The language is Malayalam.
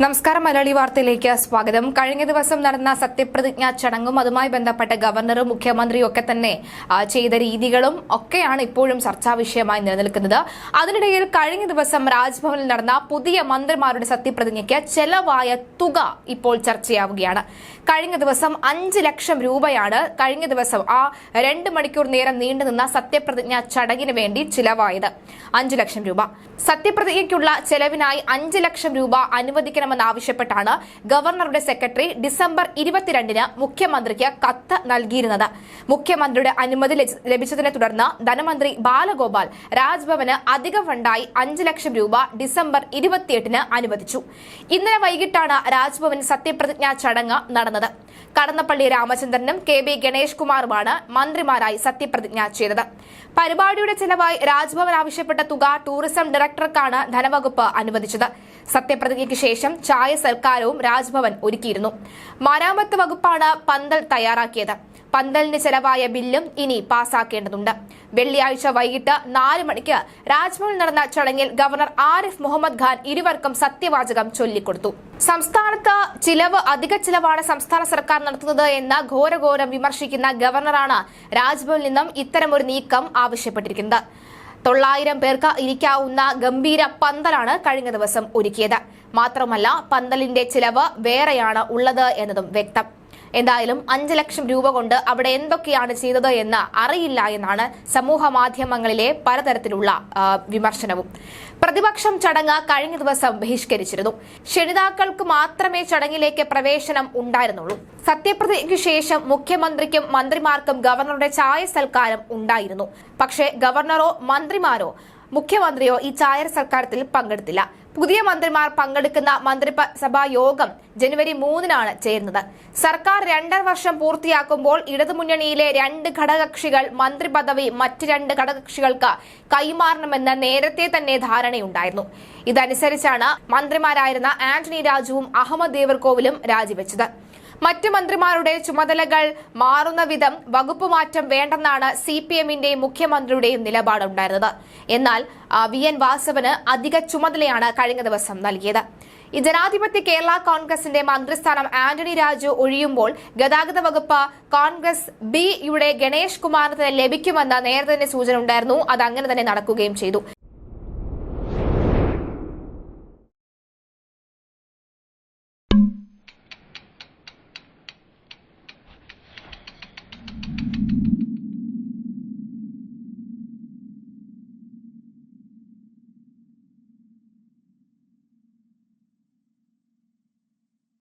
നമസ്കാരം. മലയാളി വാർത്തയിലേക്ക് സ്വാഗതം. കഴിഞ്ഞ ദിവസം നടന്ന സത്യപ്രതിജ്ഞാ ചടങ്ങും അതുമായി ബന്ധപ്പെട്ട ഗവർണറും മുഖ്യമന്ത്രിയും ഒക്കെ തന്നെ ചെയ്ത രീതികളും ഒക്കെയാണ് ഇപ്പോഴും ചർച്ചാ വിഷയമായി നിലനിൽക്കുന്നത്. അതിനിടയിൽ കഴിഞ്ഞ ദിവസം രാജ്ഭവനിൽ നടന്ന പുതിയ മന്ത്രിമാരുടെ സത്യപ്രതിജ്ഞയ്ക്ക് ചെലവായ തുക ഇപ്പോൾ ചർച്ചയാവുകയാണ്. കഴിഞ്ഞ ദിവസം 5 ലക്ഷം രൂപയാണ് കഴിഞ്ഞ ദിവസം ആ 2 മണിക്കൂർ നേരം നീണ്ടുനിന്ന സത്യപ്രതിജ്ഞാ ചടങ്ങിന് വേണ്ടി ചിലവായത്. 5 ലക്ഷം രൂപ സത്യപ്രതിജ്ഞയ്ക്കുള്ള ചെലവിനായി 5 ലക്ഷം രൂപ അനുവദിക്കണമെന്നാവശ്യപ്പെട്ടാണ് ഗവർണറുടെ സെക്രട്ടറി ഡിസംബർ 22-ന് മുഖ്യമന്ത്രിക്ക് കത്ത് നൽകിയിരുന്നത്. മുഖ്യമന്ത്രിയുടെ അനുമതി ലഭിച്ചതിനെ തുടർന്ന് ധനമന്ത്രി ബാലഗോപാൽ രാജ്ഭവന് അധിക ഫണ്ടായി 5 ലക്ഷം രൂപ ഡിസംബർ 28-ന് അനുവദിച്ചു. ഇന്നലെ വൈകിട്ടാണ് രാജ്ഭവൻ സത്യപ്രതിജ്ഞാ ചടങ്ങ് നടന്നത്. കടന്നപ്പള്ളി രാമചന്ദ്രനും KB ഗണേഷ് കുമാറുമാണ് മന്ത്രിമാരായി സത്യപ്രതിജ്ഞ ചെയ്തത്. പരിപാടിയുടെ ചെലവായി രാജ്ഭവൻ ആവശ്യപ്പെട്ട തുക ടൂറിസം ഡയറക്ടർക്കാണ് ധനവകുപ്പ് അനുവദിച്ചത്. സത്യപ്രതിജ്ഞയ്ക്ക് ശേഷം ചായ സൽക്കാരവും രാജ്ഭവൻ ഒരുക്കിയിരുന്നു. മരാമത്ത് വകുപ്പാണ് പന്തൽ തയ്യാറാക്കിയത്. പന്തലിന് ചെലവായ ബില്ലും ഇനി പാസാക്കേണ്ടതുണ്ട്. വെള്ളിയാഴ്ച വൈകിട്ട് 4 മണിക്ക് രാജ്ഭവനിൽ നടന്ന ചടങ്ങിൽ ഗവർണർ ആരിഫ് മുഹമ്മദ് ഖാൻ ഇരുവർക്കും സത്യവാചകം ചൊല്ലിക്കൊടുത്തു. സംസ്ഥാനത്ത് അധിക ചിലവാണ് സംസ്ഥാന സർക്കാർ നടത്തുന്നത് എന്ന് ഘോരഘോരം വിമർശിക്കുന്ന ഗവർണറാണ് രാജ്ഭവനിൽ നിന്നും ഇത്തരമൊരു നീക്കം ആവശ്യപ്പെട്ടിരിക്കുന്നത്. 900 പേർക്ക് ഇരിക്കാവുന്ന ഗംഭീര പന്തലാണ് കഴിഞ്ഞ ദിവസം ഒരുക്കിയത്. മാത്രമല്ല, പന്തലിന്റെ ചിലവ് വേറെയാണ് ഉള്ളത് എന്നതും വ്യക്തം. എന്തായാലും 5 ലക്ഷം രൂപ കൊണ്ട് അവിടെ എന്തൊക്കെയാണ് ചെയ്തത് എന്ന് അറിയില്ല എന്നാണ് സമൂഹ മാധ്യമങ്ങളിലെ പലതരത്തിലുള്ള വിമർശനവും. പ്രതിപക്ഷം ചടങ്ങ് കഴിഞ്ഞ ദിവസം ബഹിഷ്കരിച്ചിരുന്നു. ക്ഷണിതാക്കൾക്ക് മാത്രമേ ചടങ്ങിലേക്ക് പ്രവേശനം ഉണ്ടായിരുന്നുള്ളൂ. സത്യപ്രതിജ്ഞയ്ക്ക് ശേഷം മുഖ്യമന്ത്രിക്കും മന്ത്രിമാർക്കും ഗവർണറുടെ ചായ സൽക്കാരം ഉണ്ടായിരുന്നു. പക്ഷേ ഗവർണറോ മന്ത്രിമാരോ മുഖ്യമന്ത്രിയോ ഈ ചായ സൽക്കാരത്തിൽ പങ്കെടുത്തില്ല. പുതിയ മന്ത്രിമാർ പങ്കെടുക്കുന്ന മന്ത്രിസഭാ യോഗം ജനുവരി 3-നാണ് ചേരുന്നത്. സർക്കാർ 2.5 വർഷം പൂർത്തിയാക്കുമ്പോൾ ഇടതുമുന്നണിയിലെ 2 ഘടകകക്ഷികൾ മന്ത്രിപദവി മറ്റ് 2 ഘടകകക്ഷികൾക്ക് കൈമാറണമെന്ന് നേരത്തെ തന്നെ ധാരണയുണ്ടായിരുന്നു. ഇതനുസരിച്ചാണ് മന്ത്രിമാരായിരുന്ന ആന്റണി രാജുവും അഹമ്മദ് ദേവർകോവിലും രാജിവെച്ചത്. മറ്റു മന്ത്രിമാരുടെ ചുമതലകൾ മാറുന്ന വിധം വകുപ്പ് മാറ്റം വേണ്ടെന്നാണ് CPM-ന്റെയും മുഖ്യമന്ത്രിയുടെയും നിലപാടുണ്ടായിരുന്നത്. എന്നാൽ VN വാസവന് അധിക ചുമതലയാണ് കഴിഞ്ഞ ദിവസം നൽകിയത്. ഈ ജനാധിപത്യ കേരള കോൺഗ്രസിന്റെ മന്ത്രിസ്ഥാനം ആന്റണി രാജു ഒഴിയുമ്പോൾ ഗതാഗത വകുപ്പ് കോൺഗ്രസ് B-യുടെ ഗണേഷ് കുമാറിന് ലഭിക്കുമെന്ന് നേരത്തെ തന്നെ സൂചന ഉണ്ടായിരുന്നു. അത് അങ്ങനെ തന്നെ നടക്കുകയും ചെയ്തു.